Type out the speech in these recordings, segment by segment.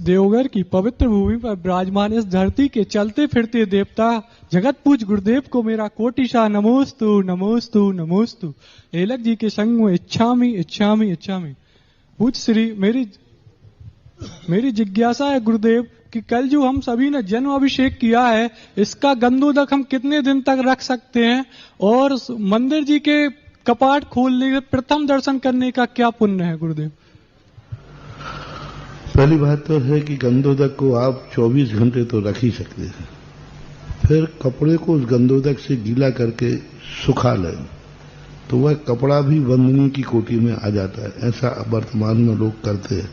देवघर की पवित्र भूमि पर विराजमान इस धरती के चलते फिरते देवता जगत पूज गुरुदेव को मेरा कोटिशा नमोस्तु नमोस्तु नमोस्तु। एलक जी के संग में इच्छामी इच्छामी इच्छामी। पूज श्री मेरी जिज्ञासा है गुरुदेव कि कल जो हम सभी ने जन्म अभिषेक किया है इसका गंधोदक हम कितने दिन तक रख सकते हैं, और मंदिर जी के कपाट खोलने के प्रथम दर्शन करने का क्या पुण्य है गुरुदेव? पहली बात तो है कि गंधोदक को आप 24 घंटे तो रख ही सकते हैं, फिर कपड़े को उस गंधोदक से गीला करके सुखा लें तो वह कपड़ा भी वंदनीय की कोटि में आ जाता है। ऐसा वर्तमान में लोग करते हैं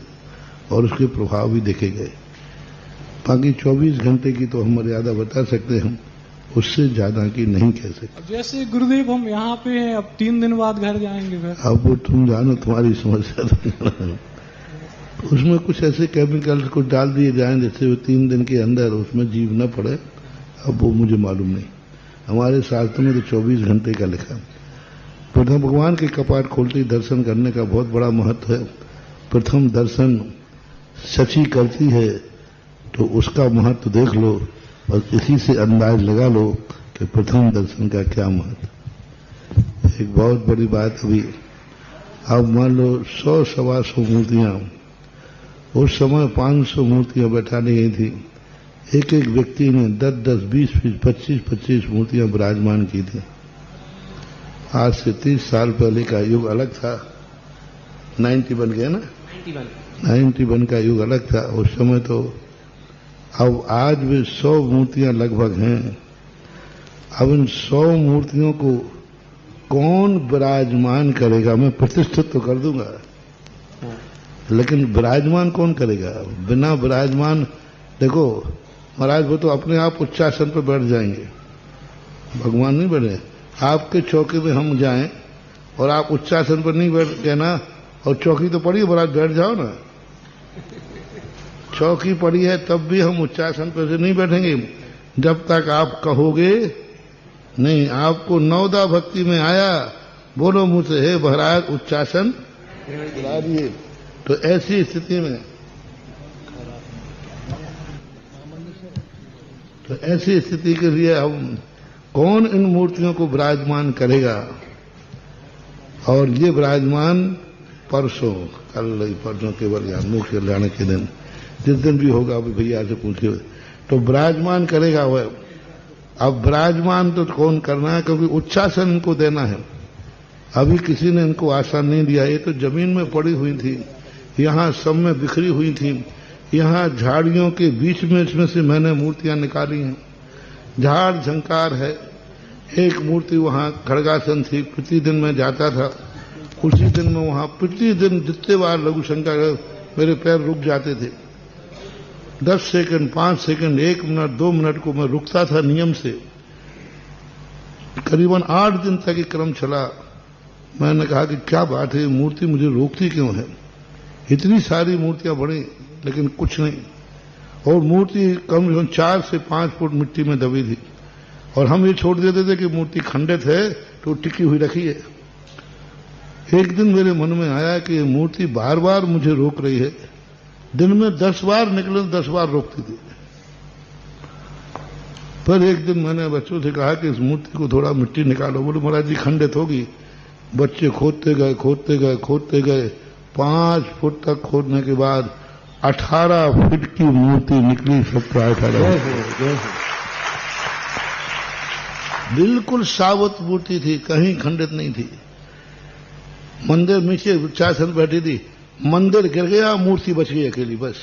और उसके प्रभाव भी देखे गए। बाकी 24 घंटे की तो हम मर्यादा बता सकते हैं, उससे ज्यादा की नहीं कह सकते। जैसे गुरुदेव हम यहाँ पे हैं, अब 3 दिन बाद घर जाएंगे फिर। अब वो तुम जानो, तुम्हारी समस्या उसमें कुछ ऐसे केमिकल्स को डाल दिए जाएं जिससे वो 3 दिन के अंदर उसमें जीव न पड़े। अब वो मुझे मालूम नहीं, हमारे शास्त्र में तो 24 घंटे का लिखा। प्रथम भगवान के कपाट खोलते ही दर्शन करने का बहुत बड़ा महत्व है। प्रथम दर्शन सची करती है तो उसका महत्व देख लो और इसी से अंदाज लगा लो कि प्रथम दर्शन का क्या महत्व। एक बहुत बड़ी बात अभी, अब मान लो 100-125 मूर्तियां, उस समय 500 मूर्तियां बैठानी गई थी। एक एक व्यक्ति ने 10-10, 20-20, 25-25 मूर्तियां विराजमान की थी। आज से 30 साल पहले का युग अलग था। 90 बन गया ना, 91 का युग अलग था उस समय। तो अब आज भी 100 मूर्तियां लगभग हैं। अब इन 100 मूर्तियों को कौन विराजमान करेगा? मैं प्रतिष्ठित तो कर दूंगा, लेकिन विराजमान कौन करेगा? बिना विराजमान, देखो महाराज वो तो अपने आप उच्चासन पर बैठ जाएंगे, भगवान नहीं बैठे। आपके चौकी में हम जाएं और आप उच्चासन पर नहीं बैठ गए ना, और चौकी तो पड़ी है, महाराज बैठ जाओ ना। चौकी पड़ी है तब भी हम उच्चासन पर से नहीं बैठेंगे जब तक आप कहोगे नहीं। आपको नवदा भक्ति में आया, बोलो मुझ से, हे महाराज उच्चासन दिला दिए। तो ऐसी स्थिति में, तो ऐसी स्थिति के लिए हम कौन इन मूर्तियों को विराजमान करेगा? और ये विराजमान परसों, परसों केवल या मुख कल्याण के दिन, जिस दिन भी होगा अभी भैया से पूछिए, तो विराजमान करेगा वह। अब विराजमान तो कौन करना है, क्योंकि उच्चासन इनको देना है। अभी किसी ने इनको आसन नहीं दिया। ये तो जमीन में पड़ी हुई थी, यहाँ सब में बिखरी हुई थी। यहाँ झाड़ियों के बीच में इसमें से मैंने मूर्तियां निकाली हैं। झाड़ झंकार है। एक मूर्ति वहां खड़गासन थी, प्रतिदिन मैं जाता था, उसी दिन में वहां प्रतिदिन जितने बार लघु शंकर मेरे पैर रुक जाते थे। 10 सेकंड, 5 सेकंड, 1 मिनट, 2 मिनट को मैं रुकता था नियम से। करीबन 8 दिन तक ये क्रम चला। मैंने कहा कि क्या बात है, मूर्ति मुझे रोकती क्यों है? इतनी सारी मूर्तियां बड़ी लेकिन कुछ नहीं। और मूर्ति कम से कम 4 से 5 फुट मिट्टी में दबी थी, और हम ये छोड़ देते थे कि मूर्ति खंडित है तो टिकी हुई रखी है। एक दिन मेरे मन में आया कि मूर्ति बार बार मुझे रोक रही है। दिन में 10 बार निकले, 10 बार रोकती थी। पर एक दिन मैंने बच्चों से कहा कि इस मूर्ति को थोड़ा मिट्टी निकालो। बोले महाराज जी खंडित होगी। बच्चे खोदते गए, खोदते गए, खोदते गए। 5 फुट तक खोदने के बाद 18 फुट की मूर्ति निकली। 17-18 बिल्कुल साबुत मूर्ति थी, कहीं खंडित नहीं थी। मंदिर नीचे उच्चासन बैठी थी, मंदिर गिर गया, मूर्ति बच गई अकेली। बस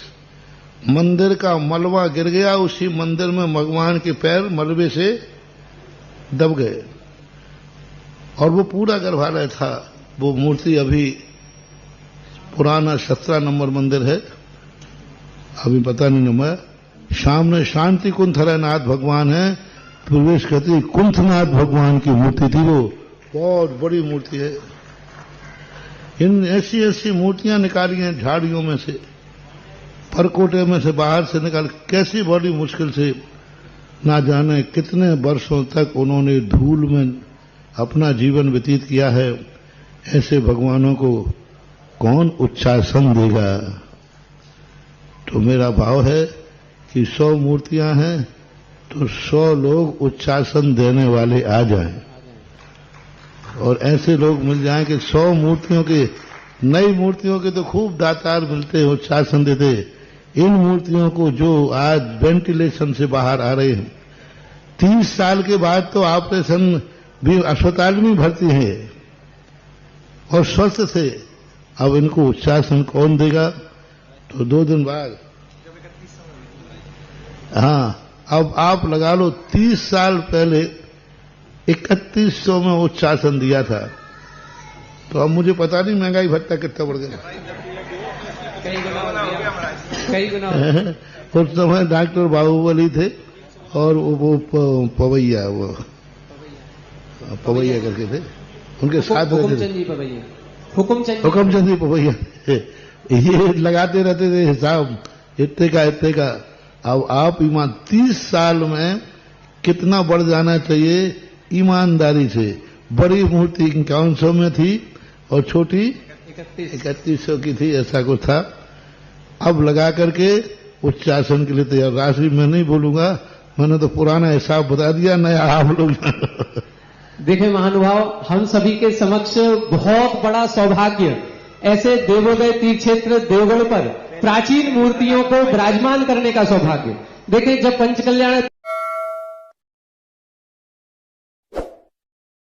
मंदिर का मलबा गिर गया, उसी मंदिर में भगवान के पैर मलबे से दब गए। और वो पूरा गर्भालय था। वो मूर्ति अभी पुराना 17 नंबर मंदिर है, अभी पता नहीं नंबर। सामने शांति कुंथनाथ भगवान है, प्रवेश करती कुंथनाथ भगवान की मूर्ति थी। वो बहुत बड़ी मूर्ति है। इन ऐसी ऐसी मूर्तियां निकाली हैं झाड़ियों में से, परकोटे में से, बाहर से निकाल। कैसी बड़ी मुश्किल से, ना जाने कितने वर्षों तक उन्होंने धूल में अपना जीवन व्यतीत किया है। ऐसे भगवानों को कौन उच्चासन देगा? तो मेरा भाव है कि 100 मूर्तियां हैं तो 100 लोग उच्चासन देने वाले आ जाएं और ऐसे लोग मिल जाएं कि 100 मूर्तियों के, नई मूर्तियों के तो खूब दातार मिलते, उच्चासन देते, इन मूर्तियों को जो आज वेंटिलेशन से बाहर आ रहे हैं, 30 साल के बाद तो ऑपरेशन भी अस्पताल में भर्ती है और स्वस्थ थे, अब इनको उच्चासन कौन देगा? तो 2 दिन बाद, हाँ, अब आप लगा लो 30 साल पहले 3100 में उच्चासन दिया था, तो अब मुझे पता नहीं महंगाई भत्ता कितना बढ़ गया। कई गुना उस समय डॉक्टर बाहुबली थे और वो पवैया, वो पवैया करके थे, उनके साथ हुकुमचंद जी पवैया, हुकुमचंद जी पवैया ये लगाते रहते थे हिसाब, इतने का। अब आप ईमान 30 साल में कितना बढ़ जाना चाहिए ईमानदारी से। बड़ी मूर्ति 5100 में थी और छोटी 3100 की थी, ऐसा कुछ था। अब लगा करके उच्चासन के लिए तैयार। राशि मैं नहीं बोलूंगा, मैंने तो पुराना हिसाब बता दिया, नया आप लोग देखिए महानुभाव, हम सभी के समक्ष बहुत बड़ा सौभाग्य, ऐसे देवोदय तीर्थ क्षेत्र देवगढ़ पर प्राचीन मूर्तियों को विराजमान करने का सौभाग्य। देखिए जब पंचकल्याण